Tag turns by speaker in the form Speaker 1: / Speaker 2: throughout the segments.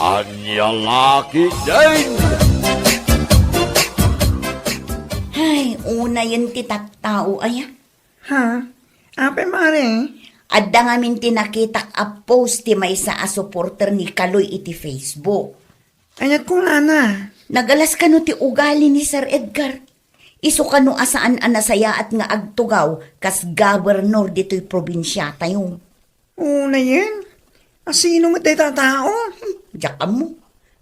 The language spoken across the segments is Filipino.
Speaker 1: Anya laki din!
Speaker 2: Ay, una yun ti tattao ay.
Speaker 3: Ha? Ape mare?
Speaker 2: Adda nga min tinakitak a post ti may sa supporter ni Kaloy iti Facebook.
Speaker 3: Ayat ko nana.
Speaker 2: Nagalas kano ti ugali ni Sir Edgar. Isu kano asaan anasaya at nga agtugaw kas governor dito'y probinsya tayo.
Speaker 3: Una yan? Asino mo tayo tao?
Speaker 2: Diyan mo.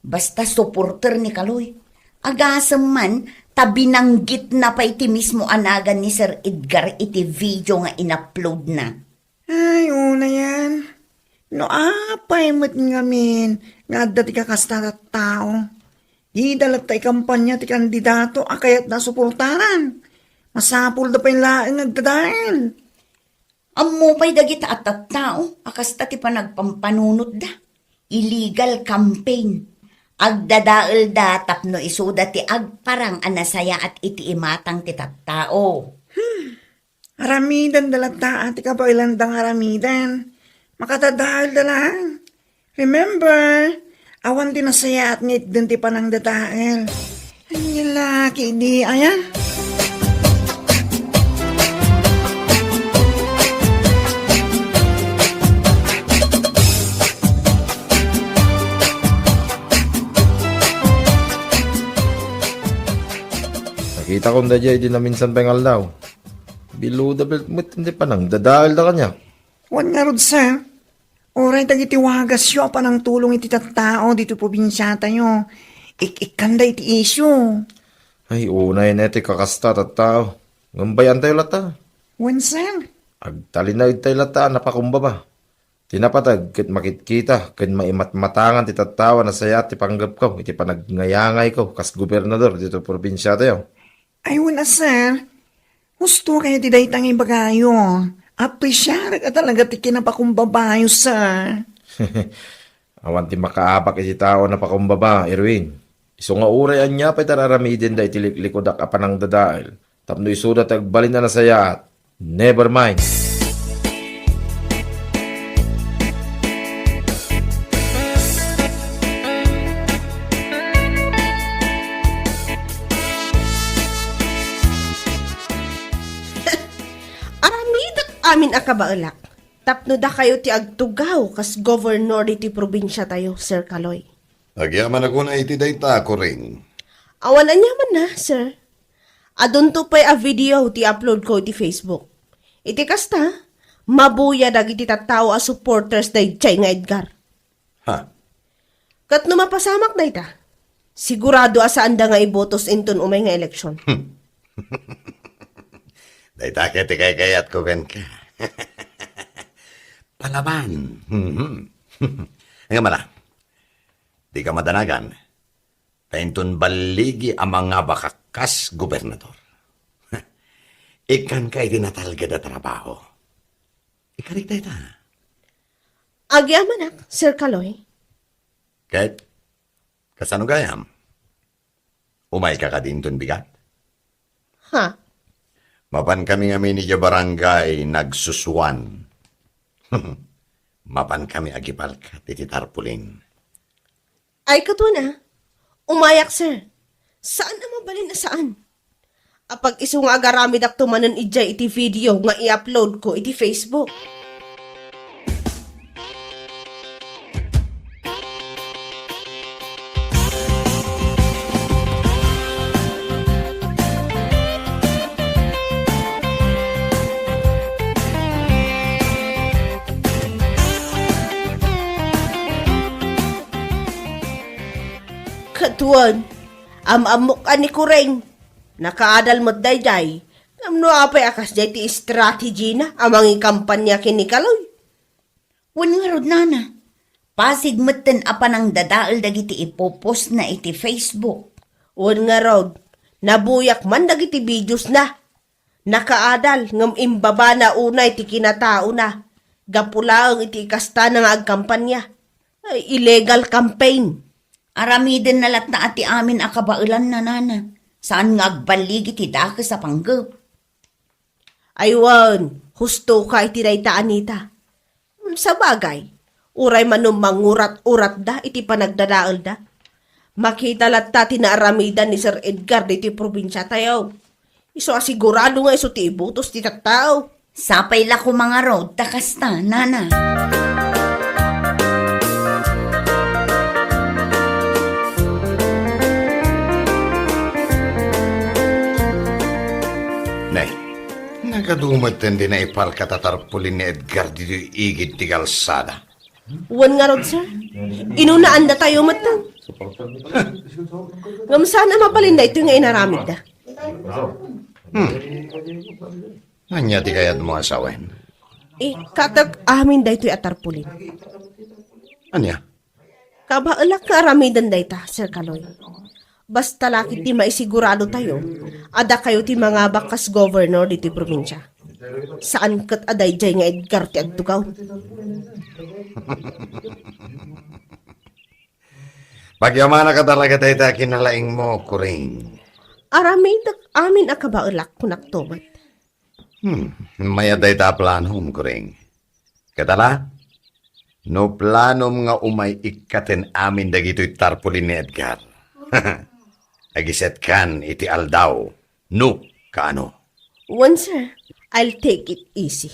Speaker 2: Basta supporter ni Kaloy. Agasam man, tabinanggit na pa iti mismo anagan ni Sir Edgar iti video nga in-upload na.
Speaker 3: Ay, una yan. No, apay mo't ngamin. Nga dati ka kasta tao. Di dalat tayo kampanya ti kandidato akayat na suportaran. Masapul da pa yung laing nagdadahil.
Speaker 2: Ammo pa'y dagita at tao, akasta ti panagpampanunot da. Illegal campaign. Agdadaal da tapno isuda ti agparang anasaya at iti imatang ti tattao.
Speaker 3: Aramidan dalata ati ka pa ilandang aramidan. Makatadahal da lang. Remember, awan din nasaya at ngit din ti panang dadaal. Ay, laki di ayan.
Speaker 4: Nakita ko na dyan, di na minsan pengal daw. Below the belt mo, hindi pa nang dadahal da kanya.
Speaker 3: Wan nga rod sir. Oray tagitiwagas yo pa ng tulong iti tattao dito probinsya tayo. Ikanda iti isyo.
Speaker 4: Ay, una yun iti kakasta at tao. Ngambayan tayo lata.
Speaker 3: Wan sir.
Speaker 4: Agtalinay tayo lata, napakumba ba? Tinapatag, kit makitkita, kit maimatmatangan ti tattawa na saya ti panggap ko, iti panagnayangay ko, kas gobernador dito probinsya tayo.
Speaker 3: Ay wan sir. Gusto kayo ti daytang ibagayo. Apresyar ka talaga ti kinapakumbabayo sir.
Speaker 4: Awan ti makaabak iti tao na pakumbaba, Erwin. Iso nga urayan niya pa itararamidin da iti likodak apanang dadail. Tapno isuda tagbalin na nasaya at never mind.
Speaker 5: Amin akabaelak. Tapno da kayo ti agtugaw kas governor iti probinsya tayo, Sir Kaloy.
Speaker 6: Agyaman ako na iti dayta ko rin.
Speaker 5: Awan anyaman na, sir. Adun to pa'y a video ti upload ko ti Facebook. Iti kasta, mabuya dagiti tattao a supporters day Chay nga Edgar.
Speaker 6: Ha?
Speaker 5: Kat no mapasamak na ita, sigurado asaan da nga ibotos inton umay nga eleksyon.
Speaker 6: Dayta ka ti kayat ko kan ka. Palaban. Nga mala, di ka madanagan. Paintun baligi ang mga bakakas gobernador. Ikan ka itinatalga da trabaho. Ikarik dayta.
Speaker 5: Agyamanak, Sir Kaloy.
Speaker 6: Kahit, kasano gayam? Umay ka kadintun bigat?
Speaker 5: Ha?
Speaker 6: Mapan kami nga minidyo barangay nagsusuan. Mapan kami agipal ka titi tarpulin.
Speaker 5: Ay kato na. Umayak, sir. Saan na mabalin na saan? Apag iso nga agaramid ak tumanan ijay iti video nga i-upload ko iti Facebook. Katuan, amok ani kureng. Nakaadal mo't dayday. Kamno apay akas day ti strategy na amang ikampanya kini Kaloy.
Speaker 2: Wan nga rod nana. Pasig meten apa nang dadaal dagiti ipopost na iti Facebook.
Speaker 5: Wan nga rod, nabuyak man dagiti videos na. Nakaadal ngam imbaba na unay ti kinatao na. Gapulaang iti ikasta na nga agkampanya. Ay, illegal campaign.
Speaker 2: Aramiden na lat na ati amin akabailan na nana. Saan nga agbaligi ti dake sa panggap.
Speaker 5: Aywan, husto ka iti dayta anita. Sa bagay, Uray manum mangurat-urat da, iti panagdadaal da. Makita latta tinaaramidan ni Sir Edgar dito probinsya tayo. Iso asigurado nga iso ti ibutos ti tattao.
Speaker 2: Sapay la ko mga road, takasta, nana.
Speaker 6: Nay, nagadumad din na ipal katatarpulin ni Edgar dito igid ti kalsada.
Speaker 5: Wan nga rod, sir. Inunaan na tayo matang. Ngam sana mapalin na ito nga inaramid da.
Speaker 6: Anya ti kayat mo asawen?
Speaker 5: Katag amin da ito'y atarpulin.
Speaker 6: Anya?
Speaker 5: Kabaalak ka aramidan da ita, Sir Kaloy. Basta laki ti maisigurado tayo, ada kayo ti mga bakas governor dito'y probinsya. Saan kat aday jay nga Edgar ti agtugaw?
Speaker 6: Pagyamana ka talaga tayo ta kinalaing mo, Kuring.
Speaker 5: Amin akabaalak kunak tomat.
Speaker 6: Maya tayo ta planom, Kuring. Katala? No planom nga umay ikaten amin dagito'y tarpulin ni Edgar. Agiset kan iti aldaw. No, kaano?
Speaker 5: One, sir, I'll take it easy.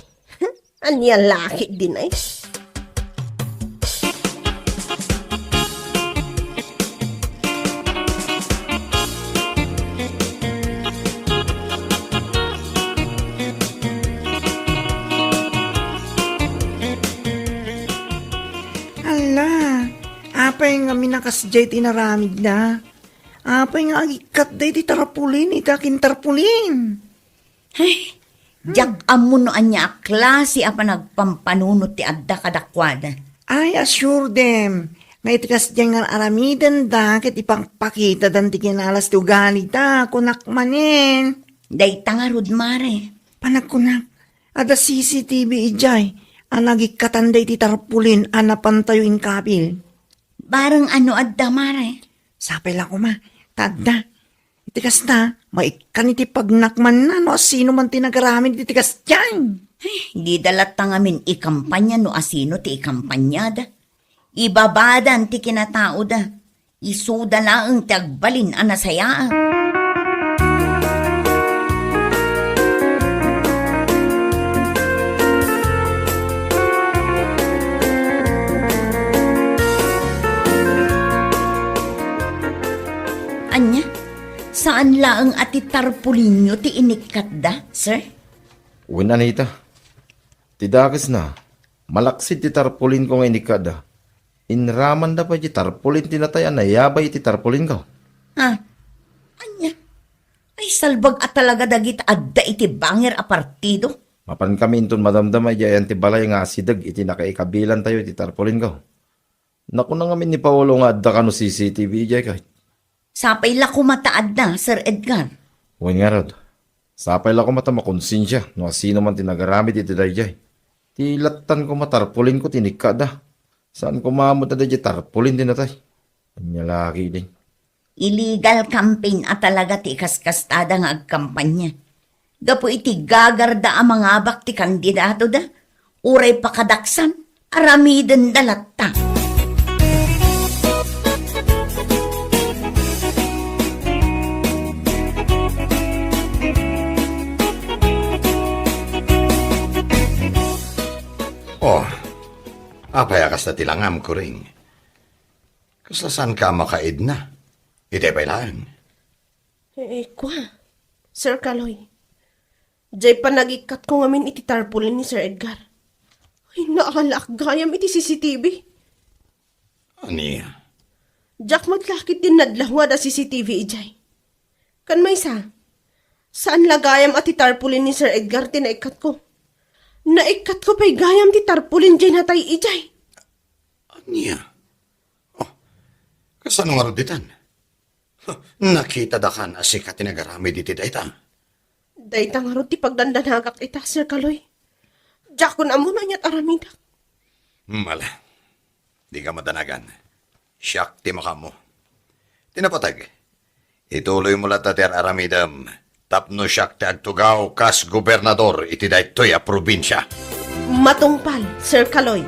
Speaker 5: Anya laki din ay.
Speaker 3: Ala, apay nga minakasjay tinaramid na. Apay nga agikat day ti tarapulin, itakin tarpulin.
Speaker 2: Ay, jak amuno anya klase apa nagpampanunot ti adda kadakwada.
Speaker 3: I assure them, nga itikas dyan nga aramidan da, ket ipangpakita dan ti kinalas ti ugali da, kunak manin.
Speaker 2: Day tangarod mare.
Speaker 3: Panagkunak, ada CCTV ijay, ang nagikatanday ti tarpulin, anapan tayo in kabil.
Speaker 2: Barang ano adda mare.
Speaker 3: Sapay lang ko ma, tadda. Itikas na, maikan iti pagnakman na, no, sino man tinagaramid itikas dyan.
Speaker 2: Di dalat tangamin ikampanya no asino ti ikampanyada. Ibabadan ti kinatao da. Isuda laang ti agbalin anasayaan. Anya, saan laang ati tarpulin nyo ti inikat da, sir?
Speaker 4: Uwin Anita. Tidakas na. Malaksid ti tarpulin ko nga inikada. Inraman da pa ti tarpulin tinatayan na yabay ti tarpulin ko.
Speaker 2: Ha? Anya? Ay salbag at talaga dagit adda iti banger a partido.
Speaker 4: Mapan kami inton madamdamay jayan ti balay nga asidag iti nakaikabilan tayo ti tarpulin ko. Naku na ngamin ni Paolo nga adda kano CCTV jay kahit.
Speaker 2: Sapay la kumataad na, Sir Edgar.
Speaker 4: Uwin nga rod. Sapay lang ko mata makonsensya no sino man tinagaramid iti dayjay. Ti latan ko matarpulin ko tinikada. Saan ko mamot na dayjay tarpulin din natay. Anya laki din.
Speaker 2: Illegal campaign at talaga ti kaskastada nga agkampanya. Gapo iti gagarda ang mga abak ti kandidato da. Uray pakadaksan, aramiden dalatta.
Speaker 6: Oh, apay akas na tilangam, Kuring. Kaslasan ka makaid na? Ite pa'y lang.
Speaker 5: Kwa, Sir Kaloy. Jay pa nagikat ko ngamin iti tarpulin ni Sir Edgar. Ay, naalak gayam iti CCTV.
Speaker 6: Aniya?
Speaker 5: Jack maglakit din nadlahwa da CCTV ijay. Kan may saan lagayam ati tarpulin ni Sir Edgar tinaikat ko? Naikat ko pa'y gayam ti tarpulin dyan natay ijay.
Speaker 6: Aniya? Oh, kasano nga roditan? Nakita da kan asika tinagarami diti dayta.
Speaker 5: Dayta nga ro ti pagdandanagak ita, Sir Kaloy. Jack ko na muna niya't aramidak.
Speaker 6: Mala, di ka madanagan. Siyak ti makamo. Tinapatag. Ituloy mo lata ti aramidam. Tapno siyak ti agtugaw kas gobernador iti daytoy a probinsya.
Speaker 5: Matungpal, Sir Kaloy.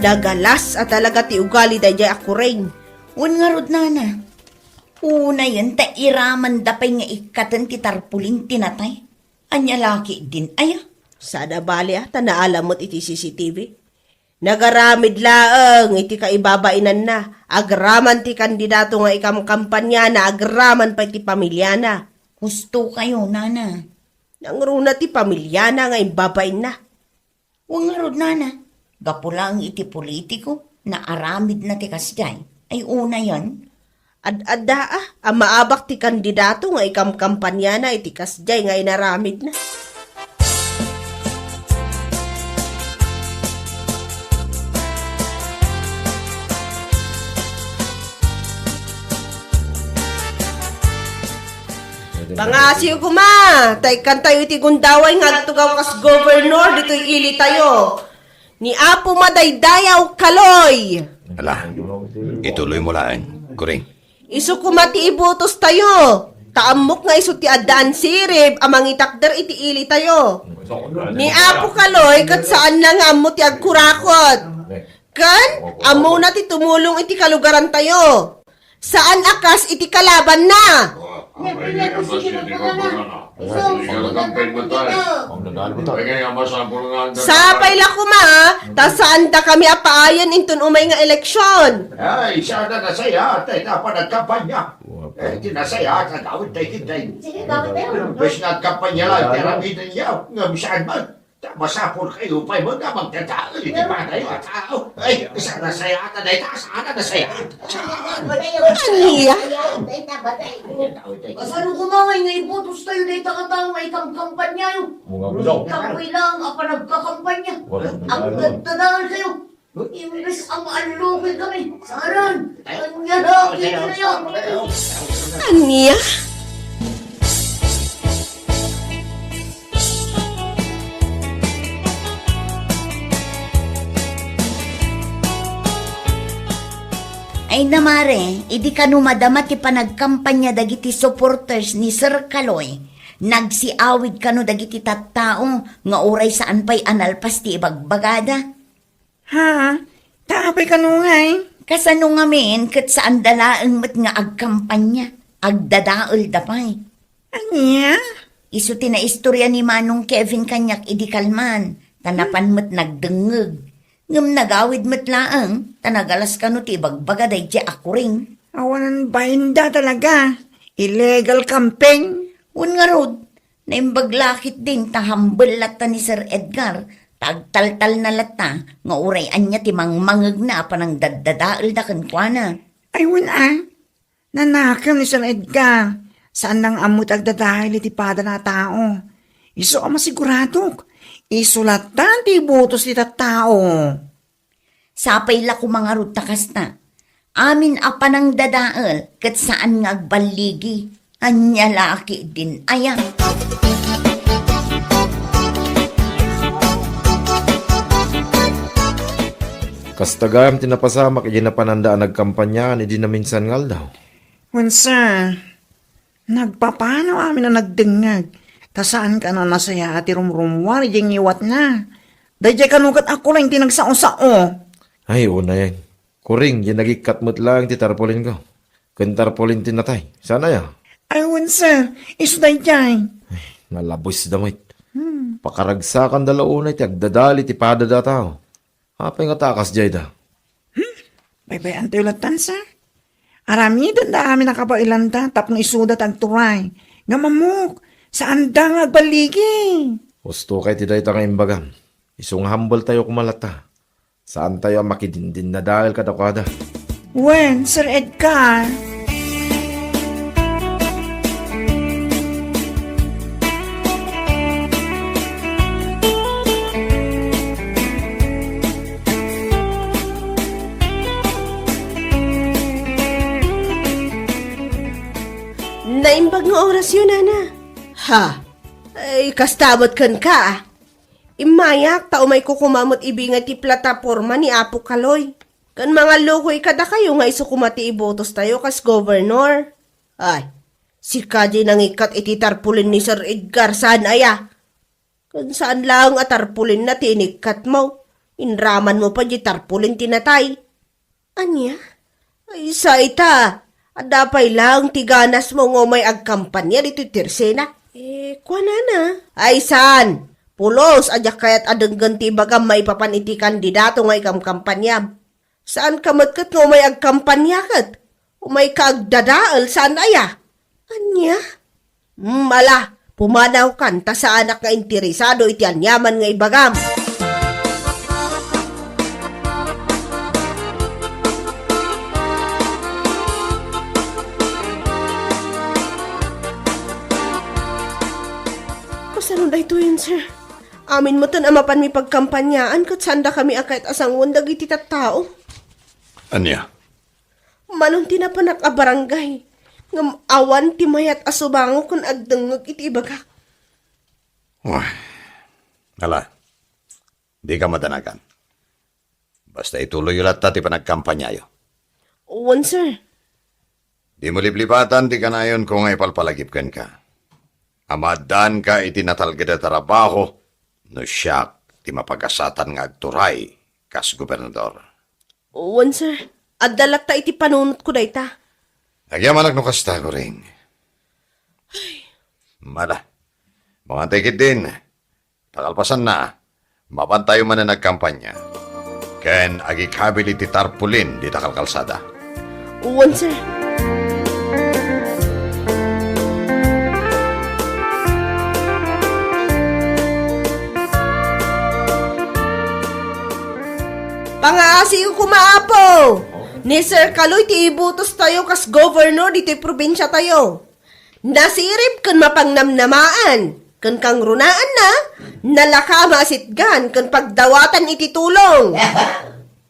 Speaker 5: Nagalas at talaga ti ugali da jay ako rin.
Speaker 2: Un nga rod nana. Una yan, ta iraman dapay nga ikatan ti tarpulin tinatay. Anya laki din, aya.
Speaker 5: Sada bali ta naalamot iti CCTV. Nagaramid laeng iti kaibabainan na. Agraman ti kandidato nga ikam kampanya na, agraman pa iti pamilya na.
Speaker 2: Gusto kayo, nana.
Speaker 5: Nangruna ti pamilya na nga ibabain na.
Speaker 2: Huwag nga rod, nana. Gapulang iti politiko na aramid na ti kasday. Ay una yan.
Speaker 5: Ad-adda ang maabak ti kandidato nga ikam kampanya na iti kasjay nga inaramid na. Pangasiyo ko ma, tay kan tayo iti gundaway nga tugaw kas governor dito'y ili tayo. Ni Apo Madaydayaw Kaloy.
Speaker 6: Ala, ituloy mo lang, Kuring.
Speaker 5: Isu kumati ibutos tayo. Taamok nga isu ti addaan sirib, amang itakder iti ili tayo. Ni Apo Kaloy, kat saan na nga amo ti agkurakot. Kan, amo na ti tumulong iti kalugaran tayo. Saan akas iti kalaban na? Sapay la kuma, ta saan da kami apaayan intun umay nga eleksyon.
Speaker 7: Ay, sana na saya, tayo na pa nagkampanya. Di na saya, kagawin tayo kitay. Bes na kampanya lang, teramidan niya, nga saan man. Masapol kayo pa mo na magtatao, hindi pa tayo at tao. Ay, sana saya, taday ta, sana na saya.
Speaker 5: Aniya?
Speaker 2: Kasano kumangay nga ibutos tayo na itakatang may kampanya yun. Tapoy lang ang panagkakampanya. Ang gagdadaan kayo. Imbes ang maalukin kami. Saran, anya na, kaya na yun.
Speaker 5: Aniya?
Speaker 2: Ay namare, idi kanu madama ti panagkampanya dagiti supporters ni Sir Kaloy. Nagsiawid kanu dagiti tattao nga uray saan pa'y analpas ti ibagbagada.
Speaker 3: Ha? Tapay ka nungay?
Speaker 2: Kasano nga men kat saan dalaang mat nga agkampanya, agdadaol dapay.
Speaker 3: Anya?
Speaker 2: Isu ti na istorya ni Manong Kevin kanyak idi kalman, tanapan mat nagdengeg. Ngam nagawid mat laang, tanagalas kanu ti bagbaga day di ako ring.
Speaker 3: Awanan bahinda talaga. Illegal camping.
Speaker 2: Un nga rod, naimbaglakit din tahambal lata ni Sir Edgar, tagtaltal na lata, nga uray anya ti mangmangag na panang daddadaal da kankwana.
Speaker 3: Ay, nanakam ni Sir Edgar. Saan nang amot agdadahil iti pada na tao? Iso ka masiguradok. Isulatan ti butos iti tao.
Speaker 2: Sapay la ko mga rod takas na. Amin a panang dadaal, kat saan nga agbaligi, anya laki din aya.
Speaker 4: Kastagayam tinapasamak, iti na panandaan nagkampanya, ni di na minsan ngal daw.
Speaker 3: Wansa, nagpapano amin na nagdengag. Tasaan ka na nasaya ati rumrumwar, yung iwat na. Dahil kanukat ako lang tinagsao-sao.
Speaker 4: Ay, una yan. Kuring, yung nagikat mo't lang ti tarpolin ko. Kun tarpolin tinatay. Sana ya?
Speaker 3: Ay, wansa, isuday jay.
Speaker 4: Nalabos damit. Pakaragsakan dalauna iti agdadali ti padada tao. Apay nga takas jay da.
Speaker 3: Bye-bye, antay ulat tansa. Aramidan da amin nakabailanda, tapno isudat ang turay. Nga mamuk, saan da nga agbaligi?
Speaker 4: Gusto kay ti dayta nga imbagan. Isung humble tayo kumalata. Saan tayo ang makidindin na dahil kadakada?
Speaker 3: When, Sir Edgar?
Speaker 5: Naimbag nga oras yun, Nana. Ha? Ay, kastabot kan ka, ah. Imayak, tao may kukumamot ibingat ti plataforma ni Apo Kaloy. Kan mga lokoy kada kayo nga isukumati ibotos tayo kas governor. Ay, si Kaji nang ikat iti tarpulin ni Sir Edgar saan aya. Kan saan lang at tarpulin na tinikat mo. Inraman mo pa di tarpulin tinatay. Anya? Ay, sa ita. Adapay lang tiganas mo nga may agkampanya dito tirsena. Kuana na. Ay, san? Pulos, adyak kaya't adang ganti bagam maipapaniti kandidato nga ikam kampanya. Saan ka matkat nga may agkampanya kat? Umay kaagdadaal saan aya? Anya? Mala, pumanaw kan ta sa anak nga interesado iti anyaman nga ibagam. Kasano da ito yun, sir? Amin mo tan amapan mi pagkampanyaan kat sanda kami akait asang wondag iti tattao.
Speaker 6: Anya?
Speaker 5: Manon tinapanak a barangay. Ngam awan ti mayat asubango kun agdengeg iti ibaga.
Speaker 6: Wah, ala, di ka madanagan. Basta ituloy ulat ti panagkampanyayo.
Speaker 5: Uwan, sir.
Speaker 6: Di mo liblibatan ti kanayon kung ay palpalagipkan ka. Amadan ka iti natalgeda trabaho no siyak ti mapagasatan nga agturay kas gobernador.
Speaker 5: Uwan, sir. Adalak ta iti panunot ko dayta.
Speaker 6: Nagyamanak no kasta ko rin. Mala, mga tikit din. Takalpasan na, mapantayo man na nagkampanya. Ken agikabil iti tarpulin di takalkalsada.
Speaker 5: Uwan, sir. Pangaasi ko kumaapo! Ni Sir Kaloy ti ibutos tayo kas governor dito probinsya tayo. Nasirip kan mapangnamnamaan, kan kang runaan na, nalakamasitgan kan pagdawatan iti tulong.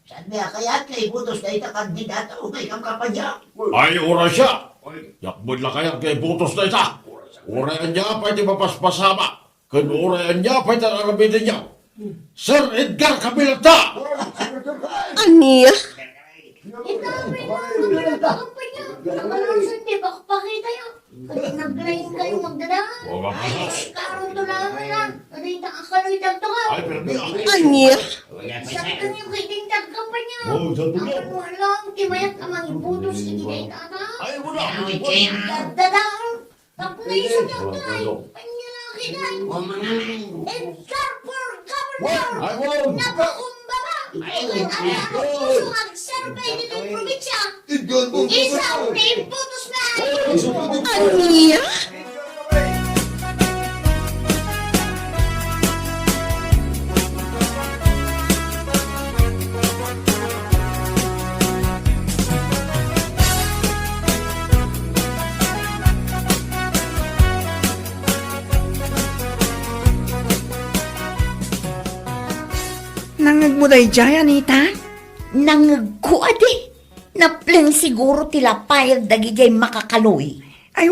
Speaker 7: Saan niya kaya kay butos na ita kandidato o kay kampanya?
Speaker 1: Ay, oras siya. Yakbod na kaya kay butos na ita. Orayan niya pa iti mapaspasama. Kan orayan niya pa iti aramitin niya. Sir Edgar Cabilata!
Speaker 5: Aniya?
Speaker 8: Nakalansan, di ba kapakita yun? Kasi nag-grind kayo magdadaan. Karoon to namin lang. Kasi nakakaloy dagdagan.
Speaker 1: Ay, pero niya.
Speaker 5: Aniya?
Speaker 8: Saktan yung kiting dagkapan niya.
Speaker 1: Oh, sabi niya.
Speaker 8: Ang walang timayat ka mangibutos hindi kayo tata.
Speaker 1: Ay, wala.
Speaker 8: Dagdadaan. Tapos na yung dagdagan. Panyalaki na. Edgar for governor.
Speaker 1: Ay, wala.
Speaker 8: Napakumbaba. Ang ako puso mag-survey dito yung probinsya. Isang ibutos na.
Speaker 5: Aniya?
Speaker 3: Nangagmuday jay, Anita?
Speaker 2: Nangagkuade. Naplen siguro tila payag dagijay makakaloy.
Speaker 3: Ay,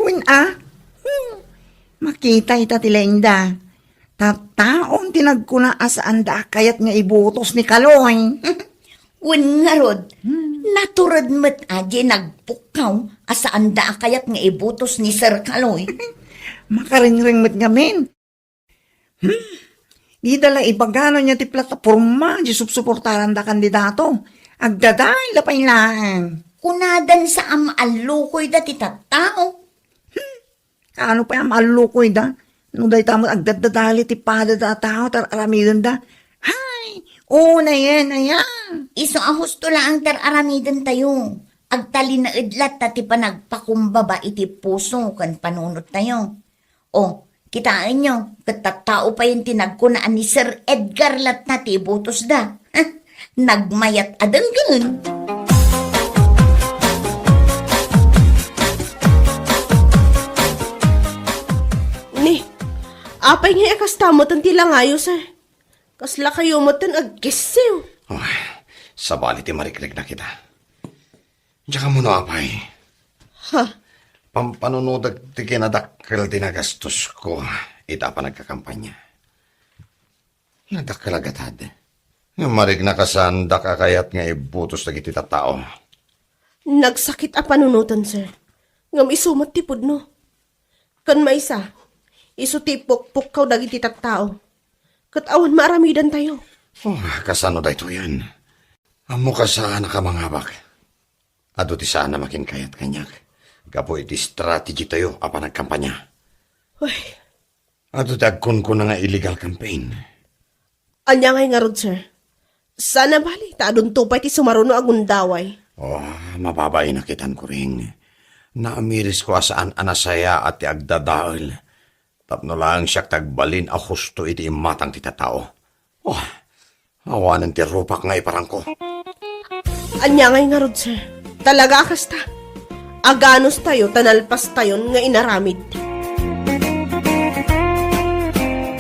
Speaker 3: makita ita tilenda. Tataon tinagkuna asaan da kayat nga ibutos ni Kaloy.
Speaker 2: Wen nga rod, naturad met aje nagpukaw asaan da kayat nga ibutos ni Sir Kaloy.
Speaker 3: Makaringring met ngamin. Di dala ibagano niya ti plataforma di subsuportaran da kandidato. Agdaday lapay lang.
Speaker 2: Kunadan sa amaalukoy da ti tattao.
Speaker 3: Ano pa yung malukoy da? Nung dahi tamo agdadadali ti pada da tao tar aramidon da. Hay! Na yan.
Speaker 2: Iso ahusto lang tar aramidan tayo. Agtali na idlat ta ti panagpakumbaba iti puso kan panunot tayo. O, kitaan nyo, katattao pa yung tinagkunaan ni Sir Edgar lat na ti butos da. Nagmayat adanggan.
Speaker 5: Ni, apay nga kastamot ang tilangayo, sir. Kasla kayo mo tan agkisiw.
Speaker 6: Sa bali ti marikrik na kita. Diyan ka muna, apay.
Speaker 5: Ha?
Speaker 6: Pampanunodag ti kinadakkel tinagastos ko. Ita pa nagkakampanya. Nadakkel agatad. Nga marig na kasanda ka kayat nga ibutos na iti tao.
Speaker 5: Nagsakit a panunutan, sir. Ngam isumat tipod, no? Kan maisa, isu tipok-pok kaw dagiti tattao. Kat awan maaramidan tayo.
Speaker 6: Oh, kasano da ito yan? Amo ka sana ka mangabak. Ado ti sana makin kayat kanyak. Gapo iti strategy tayo apa nagkampanya.
Speaker 5: Uy,
Speaker 6: Ado dagkon ko na nga illegal campaign.
Speaker 5: anya nga rod, sir. Sana bali, taadun tupay ti sumaruno agun daway.
Speaker 6: Oh, mababay nakitan ko rin. Naamiris ko saan anasaya at ti agdadaol. Tapno lang siya tagbalin a husto iti imatang ti tatao. Oh, awanan ti rupak nga iparang ko.
Speaker 5: Anya nga rod, sir. Talaga kasta. Aganos tayo, tanalpas tayo nga inaramid.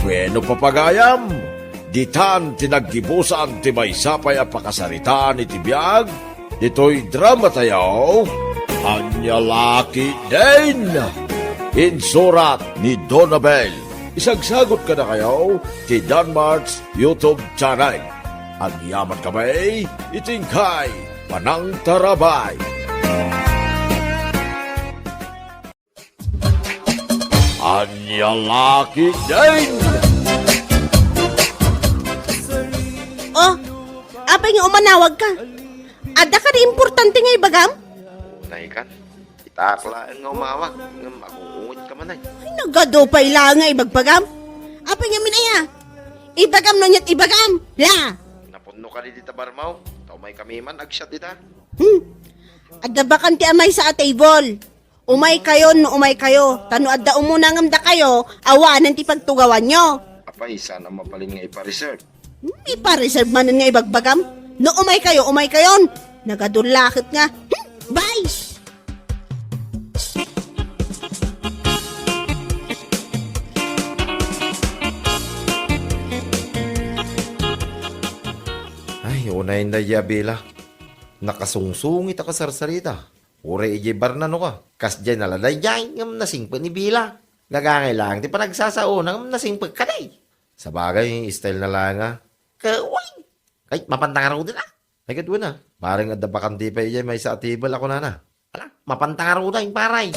Speaker 1: Bueno papagayam, ditan tinaggibusan ti may sapay a pakasaritaan iti biyag, dito'y drama tayo, Anya Laki din! Insurat ni Donabel. Isagsagot ka na kayo ti Danmarks YouTube channel. Ang yaman kamay, itingkay, Panang Tarabay. Anya Laki din!
Speaker 5: Oh, apay nga umanawag ka. Ada ka di importante nga ibagam?
Speaker 4: Unay kan, itakla nga umawag, nga mag-uungit ka man ay.
Speaker 5: Ay, nagadopay lang nga ibagpagam. Apay nga minaya. Ibagam no nyat ibagam. La!
Speaker 4: Napuno ka di dita barmaw, tao may kami man, agsyat dita.
Speaker 5: Adda ba kanti amay sa table? Umay kayo no umay kayo. Tano adda umuna ngamda kayo, awanan ti pagtugawan nyo.
Speaker 4: Apay, sana mapalin nga ipa-reserve.
Speaker 5: Ipa-reserve man nga ibagbagam. No umay kayon. Nagadulakit nga. Bye!
Speaker 4: Ay, unay na yabila. Nakasungsungit ako sarsarita. Ure ije barnano ka. Kas dyan naladay dyan, ngam nasingpa ni Bila. Gagangay lang, di pa nagsasaunang ngam nasingpa ka na eh. Sa bagay, style na lang nga. Kaway! Ay, mapantang araw din ah. Ay, kadwa na. Parang adabakan di pa ije, may sa atibal ako na na. Ala, mapantang araw na yung paray.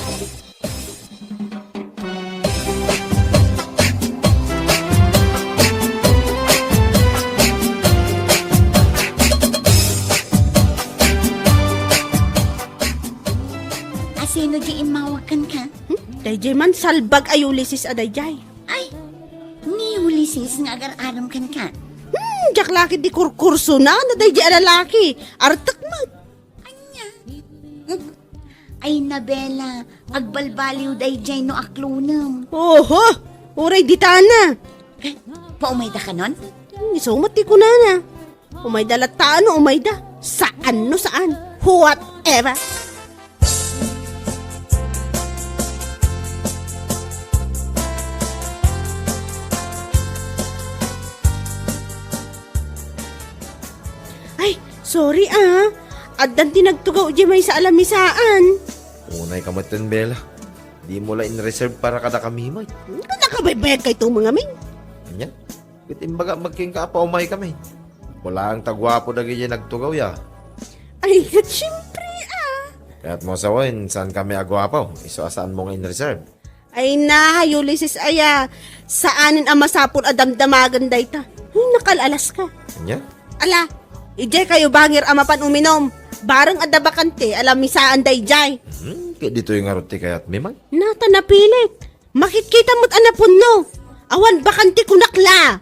Speaker 2: Asino di imawakan ka?
Speaker 5: Dayjay man salbag ay Ulysses adayjay.
Speaker 2: Ay, ni Ulysses nga agar-aram kan ka.
Speaker 5: Jak laki di kurkurso na dayjay alalaki. Artak man.
Speaker 2: Anya? Ay, Nabela, agbalbaliw dayjay no aklunam.
Speaker 5: Oho, uray ditana.
Speaker 2: Paumay da ka nun?
Speaker 5: Isumat ti kunana. Umay da latano, umay da. Saan no saan? Whatever. Ay, sorry ah. Addan tinagtugaw di may sa alamisaan.
Speaker 4: Unay kamatan, Bella. Di mo lang in-reserve para kada kami mo.
Speaker 5: Nakabaybayag kay itong mga min.
Speaker 4: Yan. Itimbaga magking kapaumay kami. Wala ang tagwapo na ganyan nagtugaw ya.
Speaker 5: Ay, siyempre ah.
Speaker 4: Kaya't mo sawin, saan kami agwapo? Iso asaan mo nga in-reserve?
Speaker 5: Ay na, Ulysses aya. Saanin ang masapol adamdamagan dayta. Ay, nakalalas ka.
Speaker 4: Yan.
Speaker 5: Ala, ijay kayo bangir amapan uminom. Barang adabakante, alam misaan dayjay.
Speaker 4: Kaya dito yung aruti kaya't mimay.
Speaker 5: Nata napilit. Makikita mo't anapon no. Awan bakante kunakla.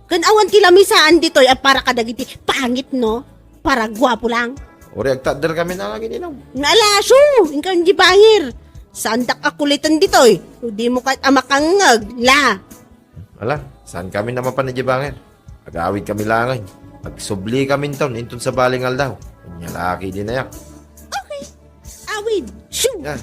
Speaker 5: Kan awan tila misaan dito ay para kadagiti pangit no. Para gwapo lang.
Speaker 4: Uri agtadder kami na lagi nilaw.
Speaker 5: Ngalaso, ingkan di bangir. Sandak akulitan dito eh. Hindi mo kahit amakangag. La.
Speaker 4: Ala, saan kami naman panadyabangan?Ag-awid kami langay. Agsubli kami taon, intun sa balingal daw. Kanya laki din na yak.
Speaker 5: Okay. Awid. Shoo.
Speaker 4: Yan.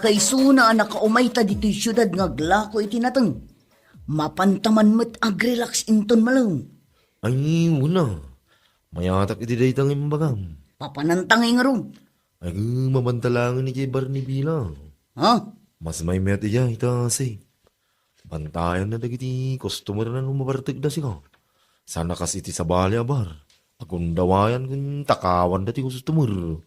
Speaker 2: Kaisuna anak kaumay ta dito'y syudad nga glako itinatang. Mapantaman mo't agrelax inton malang.
Speaker 4: Ay, una. Mayatak iti daytang imbagam.
Speaker 2: Papanantangin nga ron.
Speaker 4: Ay, mabantalangan ni Jay Barney Bila.
Speaker 2: Ha?
Speaker 4: Mas may meti dyan, itasi. Bantayan na dagiti customer na lumabartig na siya. Sana kasi iti sa bali abar. Akong dawayan kung takawan dati ko sa tumur.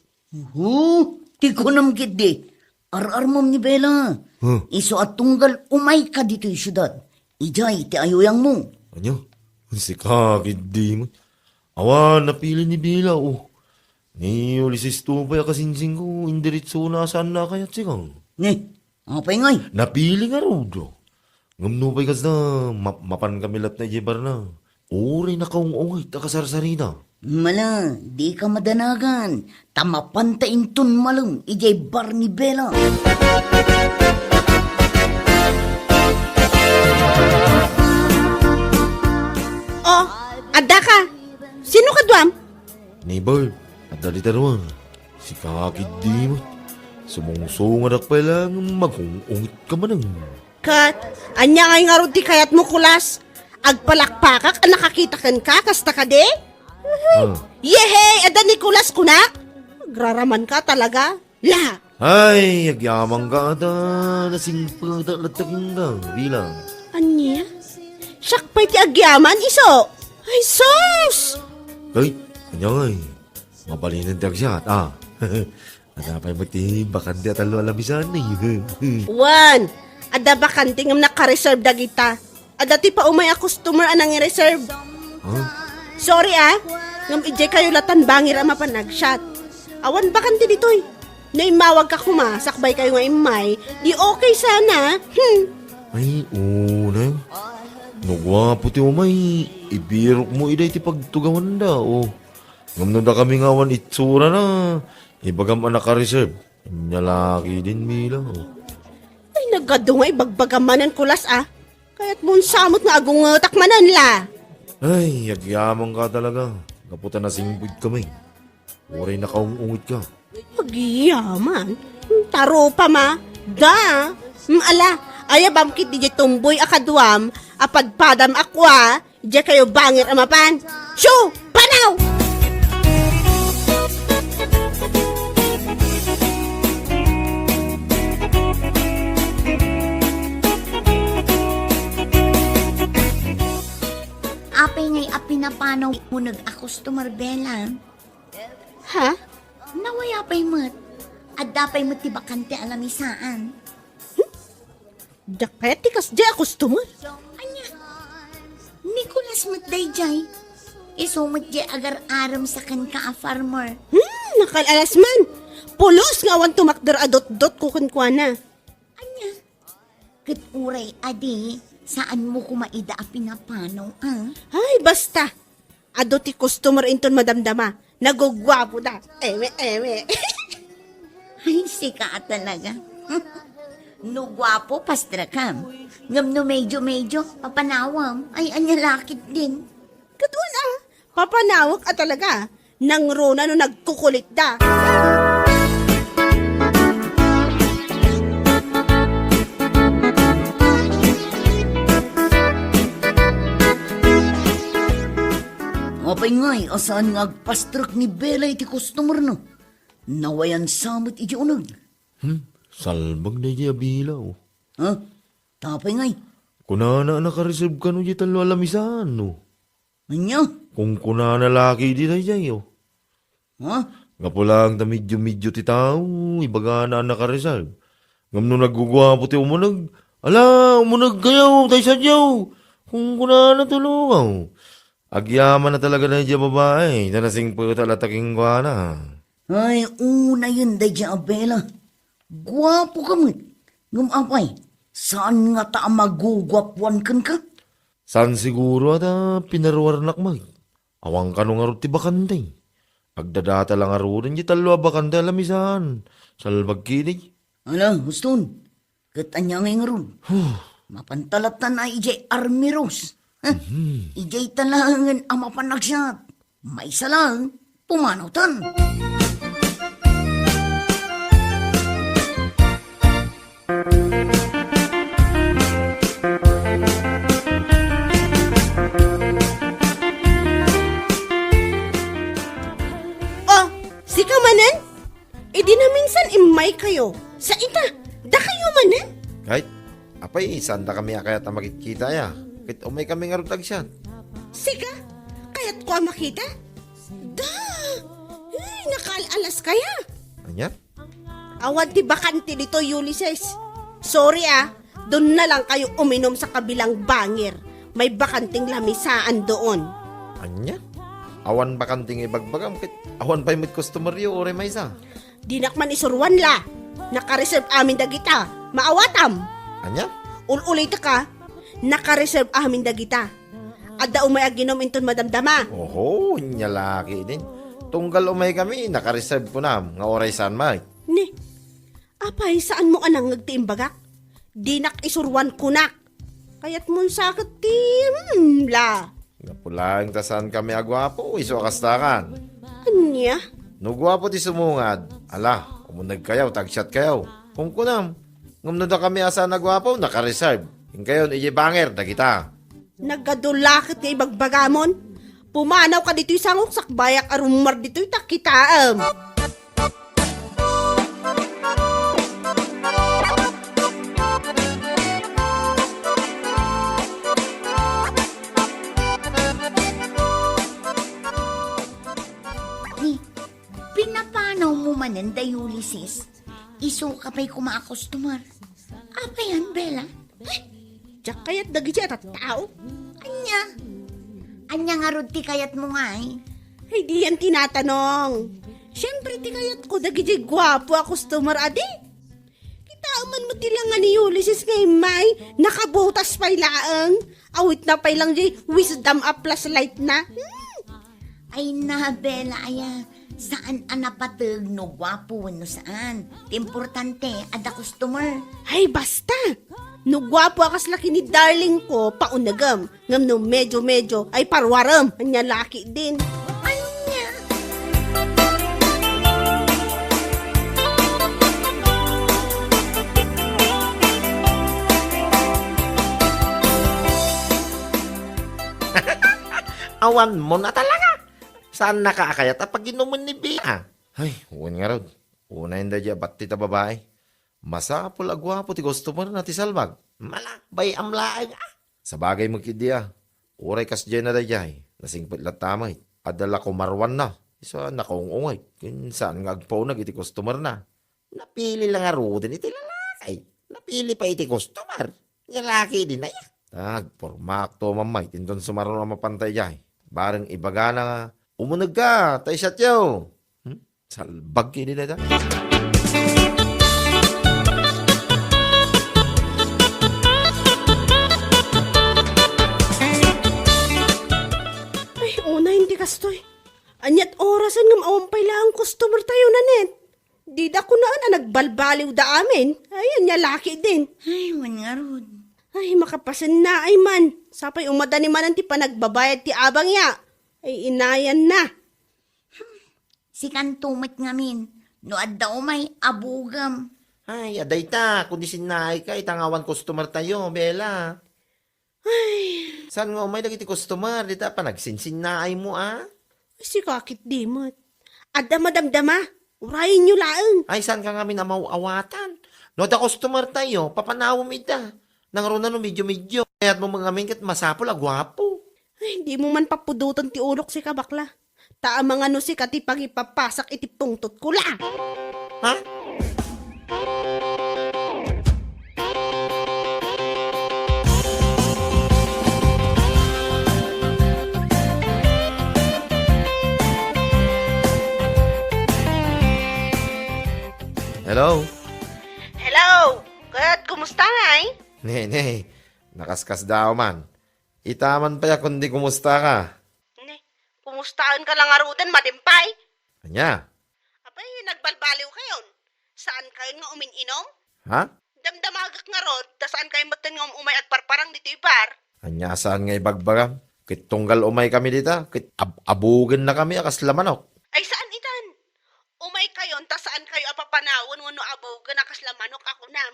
Speaker 2: Ti ko namgit di. Ar-armam ni Bella.
Speaker 4: Huh?
Speaker 2: Iso at tunggal umay ka dito yung syudad. Ijay, ti ayuyang mo.
Speaker 4: Anyo? Si kakid di mo. Awan, napili ni Bila, oh. Ni ulisis tubay akasinsing ko, indiritso na saan na kaya sigang.
Speaker 2: Apay ngay.
Speaker 4: Napili nga ro, do. Ngamnupay kas na, mapan kami lat na jebar na. Uri na kaungungay, takasarsarina.
Speaker 2: Mala, di ka madanagan. Tamapantain tun malong, ijay bar ni Bella.
Speaker 5: Oh, adda ka. Sino ka, Duam?
Speaker 4: Neighbor, at dalita naman, si kakid di mo. Sumungsungan ak pala magungungit ka manang.
Speaker 5: Kat, anya ngay nga ron ti kayat mo kulas. Agpalakpakak, nakakita kan ka, kasta ka de? Yehey, ada ni kulas kunak. Agraraman ka talaga. La,
Speaker 4: Ay, agyamang ka ata, nasingpa latagin ka, bilang.
Speaker 5: anya? Sakpay ti agyaman, iso. Ay, sus!
Speaker 4: Ay, kanya nga eh. Mapalinan tiyag siya, Adapay magti bakante at alo alabisan eh.
Speaker 5: Wan, ada bakante ngam naka-reserve dagita. Ada ti pa umay a customer anang i-reserve. Sorry ngam ije kayo latan bangir ama panagshot. Awan bakante ditoy. Naimawag ka kumasakbay kayo nga imay, di okay sana.
Speaker 4: Ay, una. Nagwapo ti umay, ibirok mo iday ti pagtugawan da, Ngamno da kami ngawan itsura na. Ibagam anak ka reserve. Nyalaki din mila,
Speaker 5: Ay nagadungay bagbagamanan kulas Kaya't mun samot nga agong takmanan la.
Speaker 4: Ay, yagyamang ka talaga. Kaputan na singbid kami. Oray na kaungungit ka.
Speaker 5: Pagyaman? Taro pa ma. Da. Ala, ayabamkit di tumboy akaduam, apadpadam akwa, di kayo bangir amapan. Shoo! Panaw!
Speaker 2: Apay ngay apinapanaw mo nag-akustomer Bella.
Speaker 5: Ha?
Speaker 2: Naway apay mo't. Adapay mo't ti bakante alamisaan.
Speaker 5: Dakayat tikas di customer.
Speaker 2: Anya, Nicolas mo't dayjay. Isumot di agar-aram sa kan ka a farmer.
Speaker 5: Nakalalas man. Pulos nga awan tumakder adot-dot kukunkwana.
Speaker 2: Anya, kat uray adi, saan mo kumaida a pinapanaw,
Speaker 5: Ay, basta. Adot ti customer inton madamdama. Nagugwapo da. Eme.
Speaker 2: Ay, sika talaga. No gwapo, pastrakam. Ngam no medyo, papanawam. Ay, anya lakit din.
Speaker 5: Katun papanawak talaga. Nang rona no nagkukulit da.
Speaker 2: Apay ngay, asaan nga agpastrak ni Bella iti customer no? Nawayan samot iti unag.
Speaker 4: Salbag na di abila,
Speaker 2: Ha? Tapay ngay.
Speaker 4: Kunana nakareserve ka no di talo alamisan,
Speaker 2: Anya?
Speaker 4: Kung kunana laki di tayo dyan,
Speaker 2: Ha?
Speaker 4: Ngapulang ta medyo ti tao, ibaga na nakareserve. Ngam no nagugwapo ti umunag, umunag kayo, tayo sadyaw. Kung kunana tulungaw. Agyaman na talaga na dyan babae, nanasing po talataking kwa na.
Speaker 2: Ay, una yun, Dayja Abela. Gwapo ka mo. Ngum apay, saan nga ta magugwapwan kan ka?
Speaker 4: San siguro at pinarwarnak mag. Awang kanong arot ti bakantay. Agdadata lang arudan di talo bakantay alamisan. Salbag kinig.
Speaker 2: Ala, huston. Katanya ngay nga ron. Mapantalatan na ijay Army Rose. Ijay talangan ang mapanagsyat. May isa lang, pumanautan.
Speaker 5: Sika manan? Di na minsan imay kayo. Sa ita, da kayo manan?
Speaker 4: Kahit, apay, saan da kami akayat na makikita ya? Kahit umay kami nga rutag siya.
Speaker 5: Sika, kaya't ko ang makita? Ay, nakaalas kaya.
Speaker 4: Anya?
Speaker 5: Awan ti bakante dito, Ulysses. Sorry doon na lang kayo uminom sa kabilang bangir. May bakanting lamisaan doon.
Speaker 4: Anya? Awan bakanting ibagbagam kit awan pa imit customer yo ore maysa.
Speaker 5: Dinakman isurwan la. Naka-reserve amin dagita. Maawatam.
Speaker 4: Anya?
Speaker 5: Ulit ka. Naka-reserve amin dagita. Adda umay aginom inton madamdama.
Speaker 4: Oho, nyalaki din. Tunggal umay kami, naka-reserve ko na, nga oray saan may.
Speaker 5: Ni, apay saan mo anang nagtiimbagak? Dinak isurwan kunak. Kayat mo sakit la.
Speaker 4: Nga pulang tasan kami agwapo, iso akastakan.
Speaker 5: Anya?
Speaker 4: No gwapo ti sumungad, ala, umunag kayaw, tagshot kayaw. Kung kunam, ngumno da kami asa nagwapo, naka-reserve. Hingayon, ije banger, dagita.
Speaker 5: Naggadulakit nga ibagbagamon. Pumanaw ka dito'y sangok sakbayak arumar dito'y takitaam.
Speaker 2: Ni, pinapanaw mo mananda, Ulysses. Iso ka pa'y kumakustomer. Apa yan, Bella?
Speaker 5: Diyak kaya't dagi siya tao.
Speaker 2: Anya? Anya nga rod ti kayat mo nga eh.
Speaker 5: Ay di yan tinatanong. Siyempre ti kayat ko dagi siya gwapo a customer adi. Kita man mo tilang nga ni Ulysses ngay may nakabutas pa'y laang. Awit na pa'y lang jay wisdom a plus light na.
Speaker 2: Ay na, Bella, aya. Saan anapatag no gwapo no saan? Importante, ada customer.
Speaker 5: Ay basta. No gwapo akas laki ni darling ko paunagam. Ngam no medyo ay parwaram. Anya laki din.
Speaker 2: Anya?
Speaker 4: Awan mo na talaga. Saan nakaakayat at pag inuman ni Bea? Ay, uwan nga rod. Una yung dadya, ba't tita babae? Masapul agwapo ti customer na ti salbag. Malakbay amlaang Sa bagay mo kidiya. Uray kas dyan na dadya. Nasingpit latamay. Adala ko marwan na. Isa nakaungungay. Saan nga agpaunag iti customer na. Napili lang nga rodin iti lalakay. Napili pa iti customer. Lalaki din na ya. Pormak to mamay. Tindon sumaron ang mapantay dyan. Barang ibaga na nga. Umunag ka, tayo shot yaw. Salbag kini na da.
Speaker 5: Ay, una hindi kastoy. Anyat orasan ng maumpay lang ang customer tayo na net. Di da ko na nagbalbaliw da amin. Ay, anya laki din.
Speaker 2: Ay, wan nga rod.
Speaker 5: Ay, makapasan na ay man. Sapay umadani man ang ti panagbabayad ti abang ya. Ay, inayan na.
Speaker 2: Si kantumit ngamin. No adda umay abugam.
Speaker 4: Ay, aday ta. Kundi sinay ka, itangawan customer tayo, Bella.
Speaker 5: Ay,
Speaker 4: Saan nga umay nagiti customer? Di ta pa nagsinsinay mo,
Speaker 5: si kakit dimot. Adda madamdama. Urayin nyo laang.
Speaker 4: Ay, saan ka nga minamawawatan? No, da customer tayo, papanawom ita. Nangaro na no medyo-medyo. Kaya't mo mga mingkat masapol, agwapo.
Speaker 5: Ay, hindi mo man papudutan ti ulok si kabakla. Ta mga no si kati pag ipapasak iti pungtot ko la.
Speaker 4: Ha? Hello?
Speaker 5: Hello! Kaya't kumusta na eh?
Speaker 4: Ne, nakaskas daw man. Itaman pa ya kundi kumusta ka.
Speaker 5: Ne, kumustaan ka lang arudan madimpay?
Speaker 4: Anya?
Speaker 5: Abay, nagbalbaliw kayon. Saan kayo nga umininom?
Speaker 4: Ha?
Speaker 5: Damdamagak nga rod, ta saan kayo matan nga umay at parparang dito ibar?
Speaker 4: Anya saan nga ibagbagam? Kit tunggal umay kami dita. Kit abugan na kami akas lamanok.
Speaker 5: Ay saan itan? Umay kayon, ta saan kayo apapanawon wano abogan akaslamanok ako nam.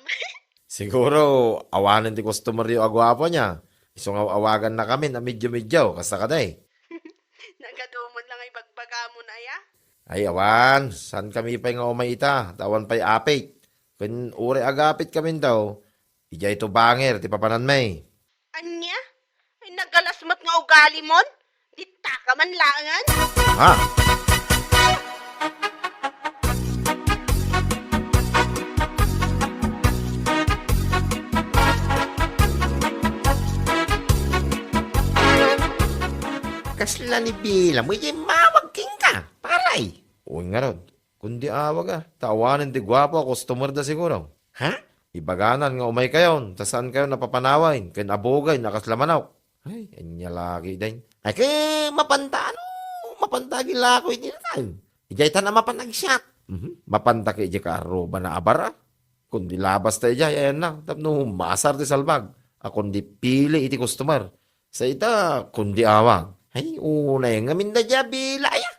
Speaker 4: Siguro, awanan ti customer yung agwapo niya. Isong awagan na kami na medyo-medyo. Kasta ka day.
Speaker 5: Nagadumon lang ay bagbaga mo na ya?
Speaker 4: Ay, awan. Saan kami pa nga umayita? Tawan pa'y apit. Kung uri agapit kami daw, ijay to banger, ti papanan may.
Speaker 5: Anya? Ay nagalasmat nga ugali mon? Di ta ka man langan?
Speaker 4: Ha?
Speaker 9: kasla ni Bila mo, mawag king ka, paray.
Speaker 4: Uy nga rod, kundi awag tawanin di gwapo, customer da siguro.
Speaker 9: Ha?
Speaker 4: Ibaganan nga umay kayon, ta saan kayo napapanawain, ken abogay, nakaslamanok. Ay, anya lagi din.
Speaker 9: Ay, kaya mapantagin lako iti na tayo. Ijay ta na mapanagsyat.
Speaker 4: Mapantaki di ka aroba na abara. Kundi labas tayo di, ayan na, tapno masar di salbag. Kundi pili iti customer. Sa ita, kundi awag.
Speaker 9: Ay, una yung ngamin na dya, Bila, ya.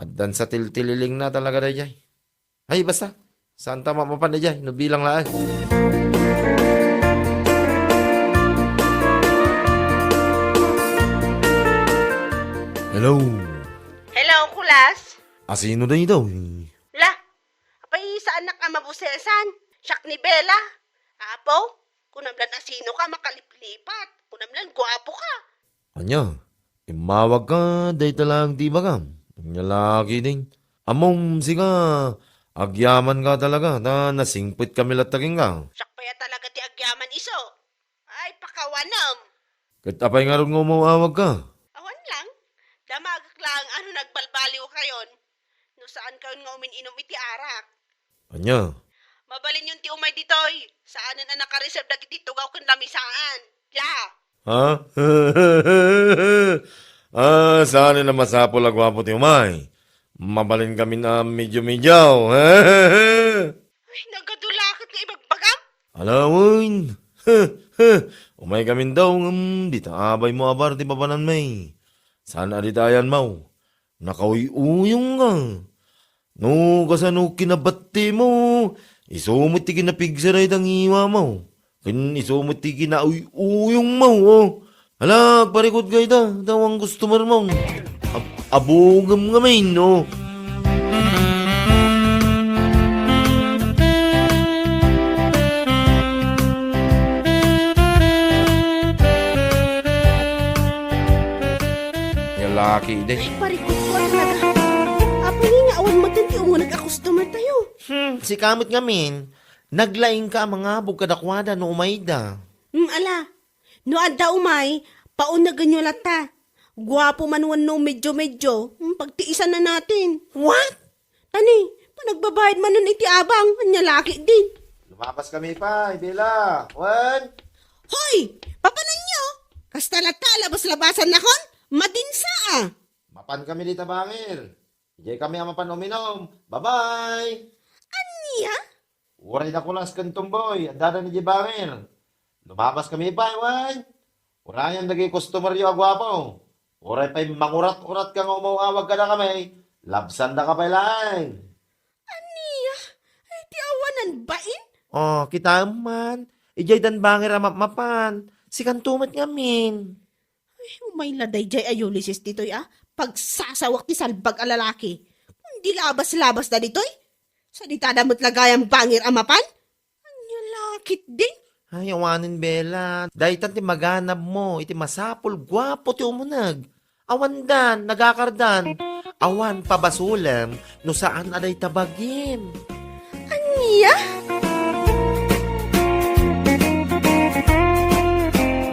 Speaker 4: At dan sa tiltililing na talaga da di. Ay, basta. Saan tama mapan da di, nubilang laan. Hello.
Speaker 5: Hello, kulas.
Speaker 4: Asino da daw?
Speaker 5: La, apay sa anak ang mabusesan. Siyak ni Bella. Apo, kunamlan asino ka makaliplipat. Kunamlan gwapo ka.
Speaker 4: Anya, imawag ka, day talang di bagam. Anya lagi din. Among siga, agyaman ka talaga, na nasingpit kami lataging ka.
Speaker 5: Siyak pa ya talaga ti agyaman iso. Ay, pakawanam.
Speaker 4: Katapay nga rin ngumawag ka.
Speaker 5: Awan lang. Damagak lang ano nagbalbaliw kayon. No saan kayon nga umin-inom iti arak.
Speaker 4: Anya,
Speaker 5: Mabalin yung ti umay ditoy. Saanan na nakareserve na iti tugaw kung lamisaan. Ya.
Speaker 4: ha? Saan na masapol agwapo ti umay? Mabalin kami na medyo-medyaw.
Speaker 5: Ay, nagadulakot nga ibagbagam.
Speaker 4: Alawin. Umay kami daw, di taabay mo abar, di babanan may. Saan aritayan mo? Nakauy-uyong ka. No, kasano kinabati mo. Isumot ti kinapigsaray dang iwa mo. Kin isumot ti kinauy-uyong mo. Oh. Hala, parikot kayo da. Daw ang customer mo. Abugam nga may, no? Yung laki din.
Speaker 5: Parikot ko talaga. Apo nga awan magtanti mo nag-customer tayo.
Speaker 9: Si kamot ngamin, naglaing ka mga abog kadakwada no umayda.
Speaker 5: Ala. No adda umay, paon na ganyo lata. Gwapo manuan no medyo-medyo. Pagtiisan na natin.
Speaker 9: What?
Speaker 5: Tani, panagbabayad man nun iti abang. Anya laki din.
Speaker 4: Lumapas kami pa, Bella. One.
Speaker 5: Hoy! Papanan nyo! Kasta lata, labas-labasan na kon? Madinsa ah!
Speaker 4: Mapan kami dito, bangir. Hindi kami ang mapan uminom. Bye-bye!
Speaker 5: Aniya?
Speaker 4: Uray na kulas kantong boy. Ang dada ni Jibangir. Lumabas kami pa, Iwan. Urayan naging customer yung agwapo. Uray pa'y mangurat-urat kang umawawag ka na kami. Labsan na ka pa lang.
Speaker 5: Aniya? Ay, ti awanan bain?
Speaker 9: Oh, kita man. Ijay dan bangir ang mapan. Si kantumat ngamin.
Speaker 5: Ay, umay laday jay ayulisis ditoy ah. Pagsasawak ti salbag a lalaki. Hindi labas-labas na ditoy. Sa ditadamot lagayang bangir ang mapan? Anya lakit din.
Speaker 9: Ay, awanin, Bella. Dahil ti maganap mo, iti masapol, gwapo ti umunag. Awan dan, nagakardan. Awan pabasulam, no saan aday tabagim.
Speaker 5: Aniya?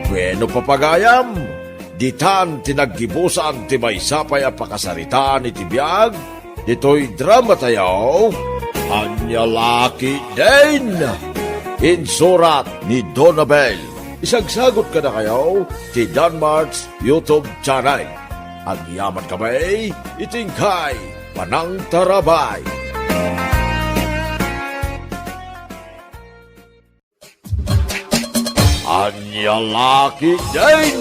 Speaker 1: Bueno papagayam, ditan tinaggibusan ti may sapay a pakasaritaan iti biyag, dito'y drama tayo, anya laki din. Insurat ni Donabel. Isagsagot ka na kayo ti Danmarks YouTube channel. Agyaman kami, itingkay, panang tarabay. Anya laki din.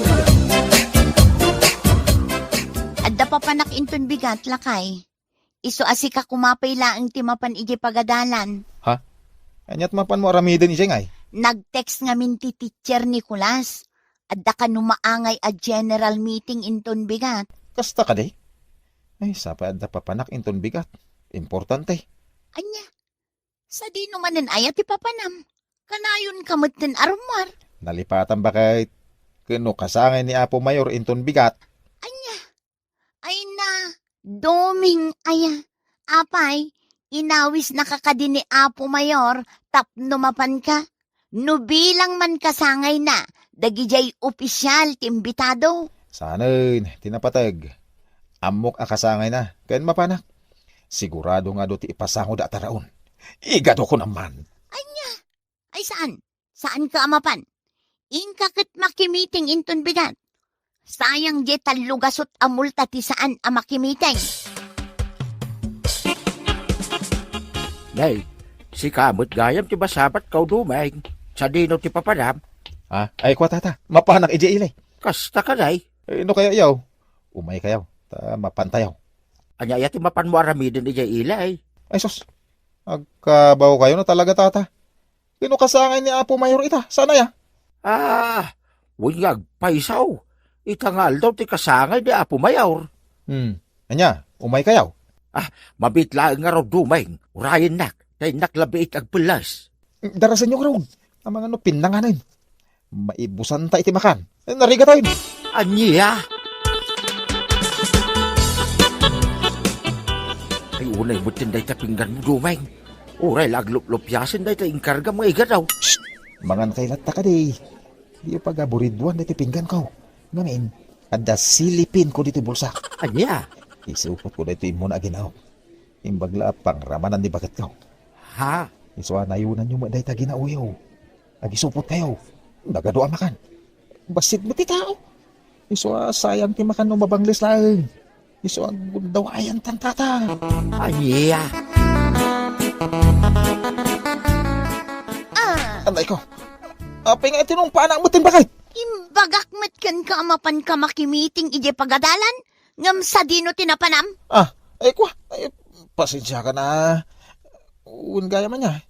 Speaker 2: Adda pa panak inton bigat lakay. Iso asika kumapay laang ti mapan iji pagadalan.
Speaker 10: Ha? Anyat mapan mo aramidin iseng ay.
Speaker 2: Nag-text ngamin ti teacher Nicolas. Adda ka numaangay a general meeting inton bigat.
Speaker 10: Kasta ka day? Ay, sapa adda papanak inton bigat. Importante.
Speaker 2: Anya, sa di numanan ayat ti papanam. Kanayon kamot ten armar.
Speaker 10: Nalipatan ba kay kuno kasangay ni Apo Mayor inton bigat?
Speaker 2: Anya, ay na, doming aya. Apay, inawis nakakadini Apo Mayor, tapno mapan ka. No bilang man kasangay na, dagijay opisyal timbitado.
Speaker 10: Sanay, tinapatag. Amok akasangay na. Kayan mapanak. Sigurado nga do ti ipasango da taraon. Igado ko naman.
Speaker 8: Anya? Ay saan? Saan ka amapan? Ingkakit makimiting inton bigat. Sayang di talugasot amulta ti saan amakimiting.
Speaker 11: Nay, si kamot gayam ti basabat kau dumeng. Sa dino ti papadam.
Speaker 10: Ay kwa tata. Mapanak iji ilay.
Speaker 11: Kasta ka day.
Speaker 10: No kaya yaw. Umay kayaw. Ta mapantayaw.
Speaker 11: Anya yati mapan mo aramidin ijay ilay.
Speaker 10: Ay sus. Agkabaw kayo na talaga tata. Kinukasangay ni Apo Mayor ita. Sana ya?
Speaker 11: Wingag paisaw. Itangal daw ti kasangay di Apo Mayor.
Speaker 10: Anya, umay kayaw.
Speaker 11: Mabitlaan nga raw dumeng. Urayan nak. Kay naklabiit ag pelas.
Speaker 10: Darasan nyo karoon. Ang mga pinanganin. Maibusan ta iti makan. Nariga tayo.
Speaker 11: Anya? Ay unay mo tinday ta pinggan mo dumeng. Uray laglup-lupyasin day ta inkarga mo iga daw.
Speaker 10: Mangan kay latta ka di. Di pa gaburidwan diti pinggan ko. Ngamin, ada silipin ko dito bulsa.
Speaker 11: Anya?
Speaker 10: Isupot ko dito imo na ginaw. Imbagla pang ramanan di bakit ko.
Speaker 11: Ha?
Speaker 10: Iswa nayunan nyo maday ta ginauyaw. Agisupot kayo. Nagadoa makan. Basit mo ti tao. Iswa sayang ti makan no mabanglis lang. Iswa gundawayan tan tata.
Speaker 11: Anya?
Speaker 10: Anday ko. Apay nga itinumpa anak mo timbakay.
Speaker 8: Imbagak met kan ka amapan ka makimiting ije pagadalan. Ngam sa dino tinapanam.
Speaker 10: Ay kwa. Ay, pasensya ka na. Uun gaya man niya.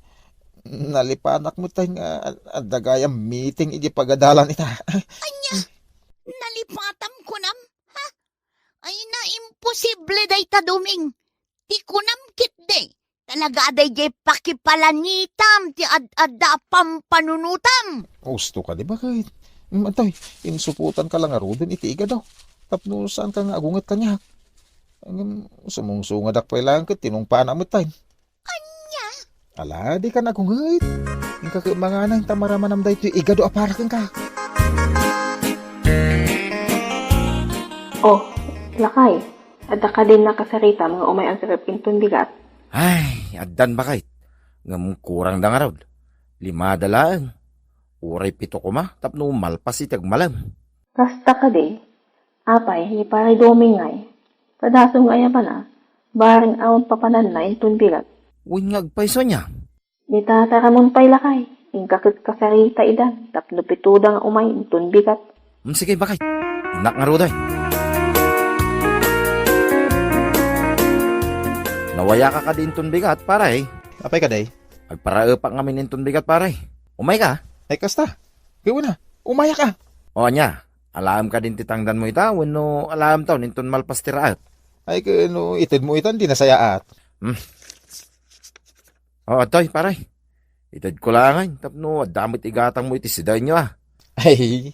Speaker 10: Nalipanak mo tayo nga adagayang meeting iji pagadalan ita.
Speaker 8: Anya, nalipatam ko nam, ha? Ay na imposible day ta duming. Ti kunam kit day. Talaga day jay pakipalanitam ti ad-adda pampanunutam.
Speaker 10: Gusto ka di ba kahit? Matay, insuputan ka lang arudin itiiga daw. Tapno saan ka nga agungat ka niya. Sumungsungadak pa ilang kat tinungpaan mo tayo.
Speaker 8: Anya?
Speaker 10: Ala, di ka nagungat. Yung kakimangana yung tamaramanam dahi ito igado aparakan ka.
Speaker 12: Oh, lakay. Adda ka din nakasarita mga umay ang sarap intong bigat.
Speaker 11: Ay, addan bakit? Ngam kurang da nga raw. 5 dalaan. Uray 7 ko ma, tapno malpas itag malam.
Speaker 12: Kasta ka di. Apay, ni pare domingay. Padasong aya pa na. Baring awon papanan na intong bigat.
Speaker 11: Wingag paiso niya.
Speaker 12: Ni tataramon pay lakay. Ingkakit kasarita idan. Tapno pitudang umay intong bigat.
Speaker 11: Sige bakit? Inak nga raw day. Nawaya ka din ton bigat, paray.
Speaker 10: Apay ka day?
Speaker 11: Agparaupak ngamin inton bigat, paray. Umay ka?
Speaker 10: Ay kasta. Gawa na. Umaya ka.
Speaker 11: O anya, alam ka din titangdan mo ita, wano alam taw ninton malpas tiraat.
Speaker 10: Ay kano itid mo itan di nasayaat.
Speaker 11: O atoy, paray. Itid ko langan, tapno damit igatang mo iti siday nyo
Speaker 10: Ay,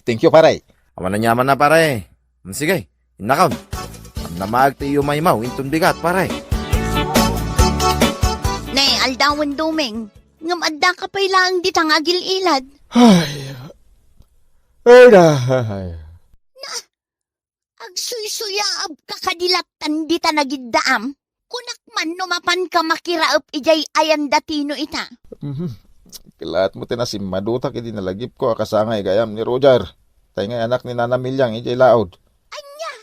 Speaker 10: thank you paray.
Speaker 11: Awan na nyaman na, paray. Sige, inakaw. Namag ti yumaymaw, inton bigat, paray.
Speaker 8: Ne, aldawan duming. Ngam adda ka pa'y lang ditang agil-ilad.
Speaker 10: Ay
Speaker 8: Agsuy-suyaab ka kadilatan dita nagiddaam. Kunak man numapan ka makiraap ijay ayan datino ita.
Speaker 10: Kilaat mo tinasimadutak hindi nalagip ko akasangay gayam ni Roger. Tayo nga anak ni Nana Milyang ijay laod.
Speaker 8: Anya,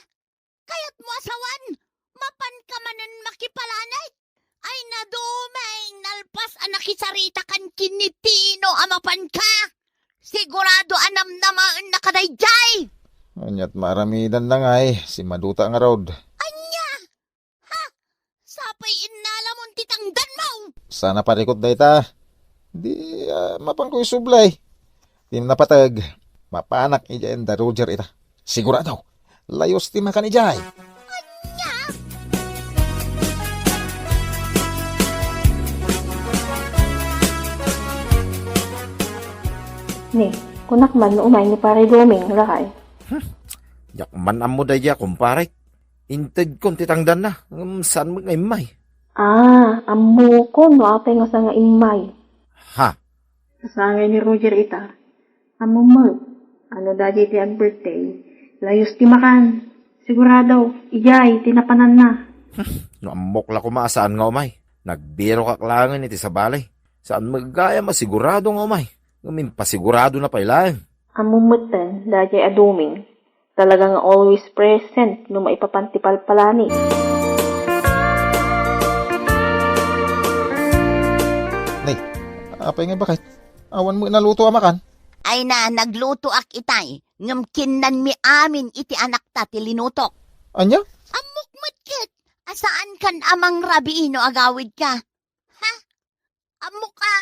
Speaker 8: kayat mo asawan, mapan ka manan makipalanay. Ay nadumeng nalpas anakisarita kan kinitino amapan ka. Sigurado anam namaan na kadayjay.
Speaker 10: Anyat maramidan na nga si Maduta nga road.
Speaker 8: Anya, ha? Sapay inalamon titangdan mo.
Speaker 10: Sana parikot da ita. Di mapang ko'y sublay. Di napatag. Mapanak ijay da Roger ita. Sigurado. Layos ti makan ijay.
Speaker 8: Anya?
Speaker 12: Ni, kunak man no umay ni pare doming lakay.
Speaker 11: Yak man amo daya, kumpare. Inted kon titangdan na. Saan mo ngaymay?
Speaker 12: Amo ko no apay nga sa nga imay.
Speaker 11: Ha?
Speaker 12: Kasangay ni Roger ita. Amo mag. Ano dadi ti ang birthday. Layos ti makan. Sigurado, ijay, tinapanan na.
Speaker 11: No amok la kumasaan nga umay. Nagbiro kaklangan iti sa balay. Saan magaya masigurado nga umay. Ngamin pasigurado na pailaan.
Speaker 12: Amumutan, dajay aduming. Talagang always present no maipapantipalpalani.
Speaker 10: Nay, apay nga bakit? Awan mo inaluto amakan?
Speaker 8: Ay na, nagluto ak itay. Ngam kinan mi amin iti anak ta ti linutok.
Speaker 10: Anya?
Speaker 8: Amok matkit. Asaan kan amang rabiino agawid ka? Ha? Amok ka?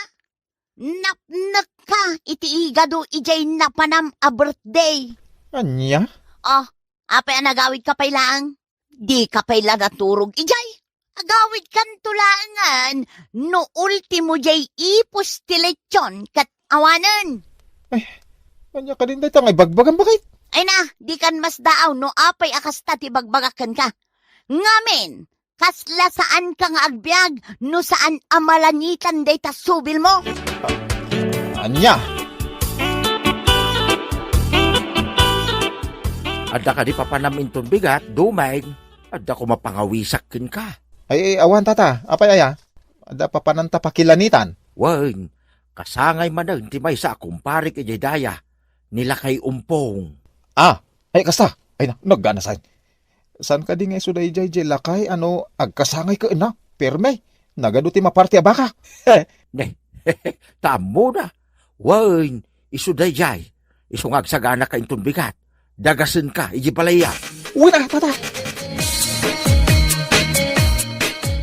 Speaker 8: Napnak ka iti igado ijay napanam a birthday.
Speaker 10: Anya?
Speaker 8: Oh, apay nagawid ka pailang? Di ka paila naturog ijay. Agawid kan tulangan no ultimo jay ipos ti lechon kat awanen.
Speaker 10: Anya ka din dito ngay bagbagan bakit?
Speaker 8: Ay na, di kan mas daaw no apay akasta ti bagbagakan ka. Ngamen, kasla saan ka nga agbyag no saan amalanitan day ta subil mo?
Speaker 10: Anya?
Speaker 11: Adda ka di papanamin ton bigat, dumay. Adda ko mapangawisakin ka.
Speaker 10: Ay, awan tata. Apay aya? Ada pa pananta pakilanitan.
Speaker 11: Wan, kasangay man ang timay sa kumpare kay Daya. Nila kay umpong.
Speaker 10: Ah, ay kasta. Ay na, naggana saan. San ka di nga suday jay lakay ano agkasangay ka na. Perme, nagaduti maparti abaka.
Speaker 11: Tamo na. Wan, isuday jay. Isungag sagana ka inton bigat. Dagasin ka, iji palaya.
Speaker 10: Uy na, tata.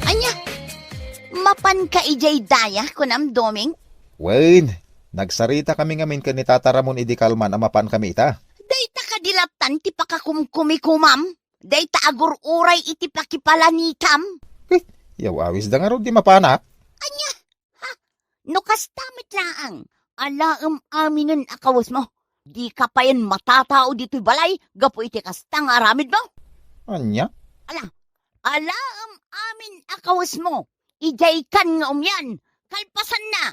Speaker 8: Anya, mapan ka ijay daya kunam doming?
Speaker 10: Wayne, nagsarita kami ngamin ka ni Tata Ramon idi kalman amapan kami ita.
Speaker 8: Dayta kadilatan ti pakakumkumikumam. Dayta agur uray iti pakipalanikam.
Speaker 10: Yaw awis da nga ro di mapanak.
Speaker 8: Anya, ha? No kastamit laang. Alaam aminin akawas mo. Di ka pa yan matatao dito'y balay. Gapo iti kastang aramid mo.
Speaker 10: Anya?
Speaker 8: Alaam amin akawas mo. Ijay kan nga umyan. Kalpasan na.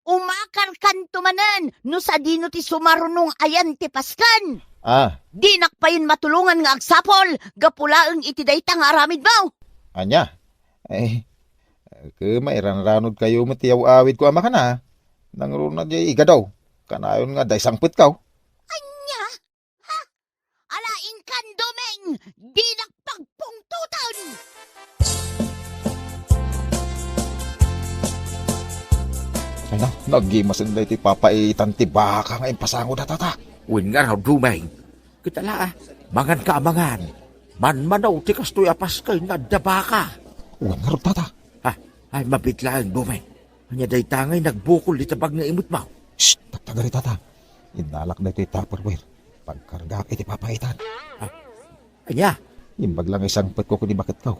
Speaker 8: Umakar kan tumanan. No sa dino ti sumarunong ayan ti paskan.
Speaker 10: Ah,
Speaker 8: Di nakpayin matulungan nga agsapol. Gapulaang iti daytang aramid mo.
Speaker 10: anya? Eh, mairan-ranod kayo matiyaw awid ko ama ka na. Nangruna di iga daw. Kanayon nga day sangpit kaw.
Speaker 8: Anya? Ha? Alain kan domeng. Di nakpagpungtutan.
Speaker 10: Ay na, nagimasin da iti papaitan ti baka nga impasango da tata.
Speaker 11: Win nga raw dumay. Kitala, mangan ka amangan. Man-manaw ti kastoy apas kay nadaba ka.
Speaker 10: Uwan nga ro tata.
Speaker 11: Ay mabitlaan dumay. Anya day tangay nagbukol di tabag nga imot mo.
Speaker 10: Shh, tagtagari tata. Inalak na iti tupperware. Pagkarga iti papaitan.
Speaker 11: Anya?
Speaker 10: Imbag lang isang pet ko kuni bakit kaw.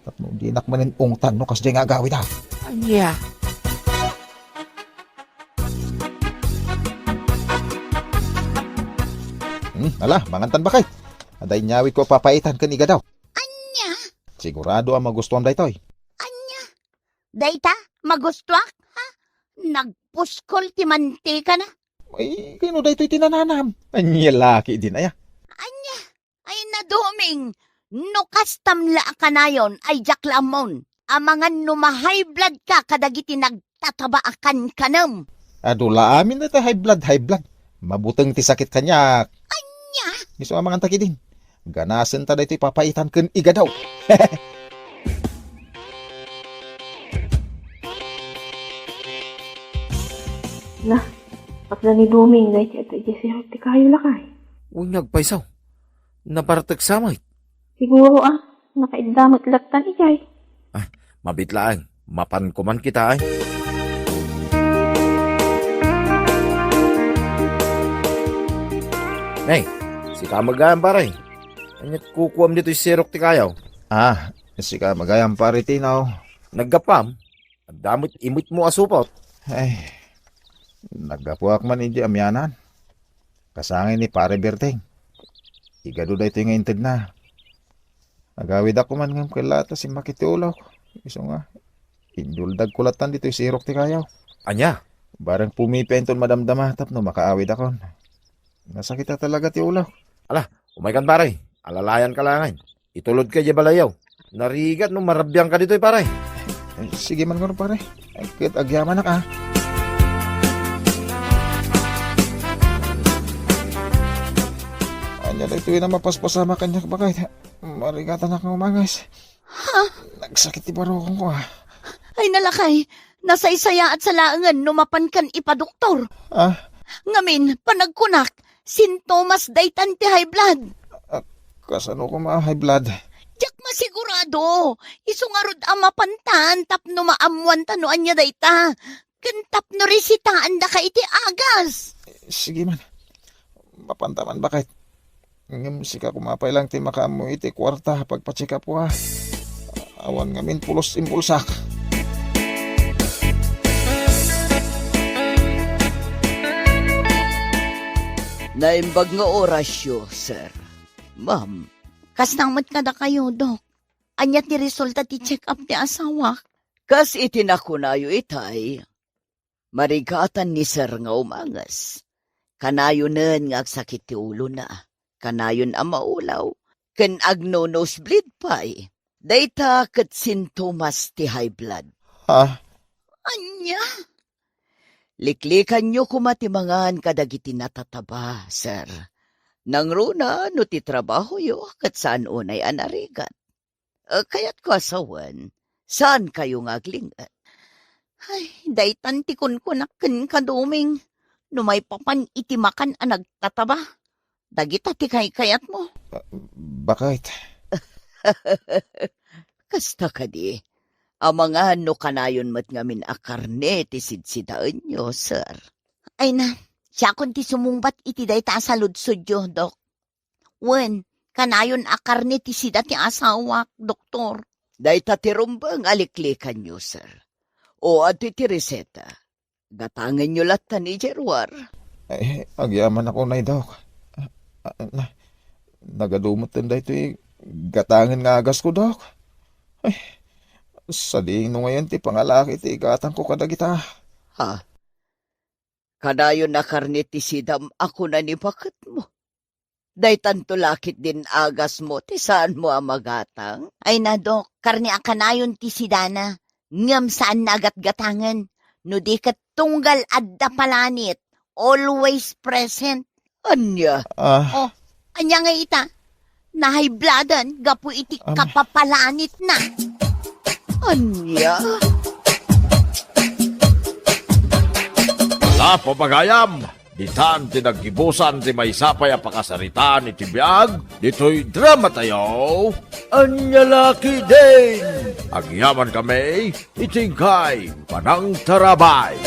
Speaker 10: Tapno di nakmanin ungtan no kas di nga agawid da.
Speaker 11: Anya?
Speaker 10: Ala, mangantan ba kay? Aday nyawid ko papaitan kaniga daw.
Speaker 8: Anya?
Speaker 10: Sigurado ang magustuhan da itoy.
Speaker 8: Anya? Dayta? Magustuak? Ha? Nagpuskol ti mantika na?
Speaker 10: Ay, kino da ito'y tinananam. Anya laki din aya.
Speaker 8: Anya? Ay naduming. No kastamla ka na yon ay jaklamon. Amangan no ma-high blood ka kadagiti nagtatabaakan kanam.
Speaker 10: Adula amin na ta high blood. Mabuteng ti sakit kanya.
Speaker 8: Anya?
Speaker 10: Iso ang mga takidin. Ganasen ta da ito'y papaitan ken iga daw.
Speaker 12: Nah, pagla ni Doming, na iti siya ti kayo lakay.
Speaker 11: Uy nagpaisaw. Naparatag samay.
Speaker 12: Siguro nakaidamot latan ijay.
Speaker 11: Mabitlaan. Mapan ko man kita ay. Nay, si kamagayan paray. Anyat kukuam dito yung sirok ti kayaw.
Speaker 10: Ah, si ka magayang pare tinaw.
Speaker 11: Naggapam. Ang damot imit mo asupot.
Speaker 10: Ay, nagapuak man hindi amyanan. Kasangin ni pare Berteng. Igado da ito yung intid na. Agawid ako man ng kalata si makitiulaw. Iso nga, induldag kulatan dito yung sirok ti kayaw.
Speaker 11: Anya?
Speaker 10: Barang pumipenton madamdama tap no makaawid ako. Nasakita talaga ti ulaw.
Speaker 11: Umaykan paray.
Speaker 4: Alalayan ka langan. Itulod ka di balayaw. Narigat no marabyan ka dito pare.
Speaker 10: Sige man ko pare. Kit agyaman na ka. Anya na ito na mapaspasama kanya bakit. Marigatan na kang umangas.
Speaker 8: Ha?
Speaker 10: Nagsakit ti barokong ko ha.
Speaker 8: Ay nalakay, nasa isaya at sa laangan numapan kan ipadoktor.
Speaker 10: Ah,
Speaker 8: Ngamin, panagkunak, sintomas daytan ti high blood.
Speaker 10: kasano ko ma-high blood.
Speaker 8: Diyak masigurado, isungarod ang mapantan tapno maamuan tanuan niya dayta. Kantap no resitaan da ka iti agas.
Speaker 10: Sige man. Mapantaman bakit. Ngam sika kumapay lang ti makamu iti kwarta pagpacheck up ko ha. Awan ngamin pulos impulsak.
Speaker 13: Naimbag nga orasyo, sir. Ma'am,
Speaker 8: Kasnamot ka da kayo, Dok. Anya ti resulta ti check up ti asawa.
Speaker 13: kas itinakunayo itay, marigatan ni sir nga umangas. Kanayonan nga agsakit ti ulo na. Kanayon ang maulaw. Ken agno nosebleed pa'y. Dayta kat sintomas ti high blood.
Speaker 10: Ha?
Speaker 8: Anya?
Speaker 13: Liklikan nyo kumatimangan kadagiti natataba, sir. Nang runa no ti trabaho yo kat saan unay anarigat. Kaya't ko asawan, saan kayo ngaglingat?
Speaker 8: Ay, daytan ti kunkunakken kaduming. Numay papan itimakan ang nagtataba. Dagita ti kayat mo.
Speaker 10: Bakit?
Speaker 13: Kasta ka di. Ang mga no kanayon mat ngamin a karne ti sidsidaan nyo, sir.
Speaker 8: Ay na, siya kun ti sumungbat iti dayta sa ludsod yo, Dok. Wen, kanayon akarne ti sida ti asawak, doktor.
Speaker 13: Dayta ti rumbang aliklikan nyo, sir. O ato ti reseta. Gatangan nyo lata ni Jerwar.
Speaker 10: Agyaman ako na daw. Nagadumot din dahito gatangan nga agas ko, Dok. Ay, sa diing no ngayon ti pangalaki ti gatang ko kadagita.
Speaker 13: Ha? Kanayon na karne ti sidam ako na ni bakat mo. Daytan tulakit din agas mo ti saan mo ang magatang?
Speaker 8: Ay na, Dok, karne ang kanayon ti sidana. Ngam saan nagat-gatangan. No di kat tunggal adda palanit. Always present.
Speaker 13: Anya?
Speaker 8: Oh, anya nga ita. Nahaybladan, gapu iti kapapalanit na.
Speaker 13: Anya?
Speaker 1: La pabagayam, ditan tinaggibusan ti may sapay a pakasaritaan iti biag, dito'y drama tayo. Anya laki din! Agyaman kami, itingkay, panang tarabay.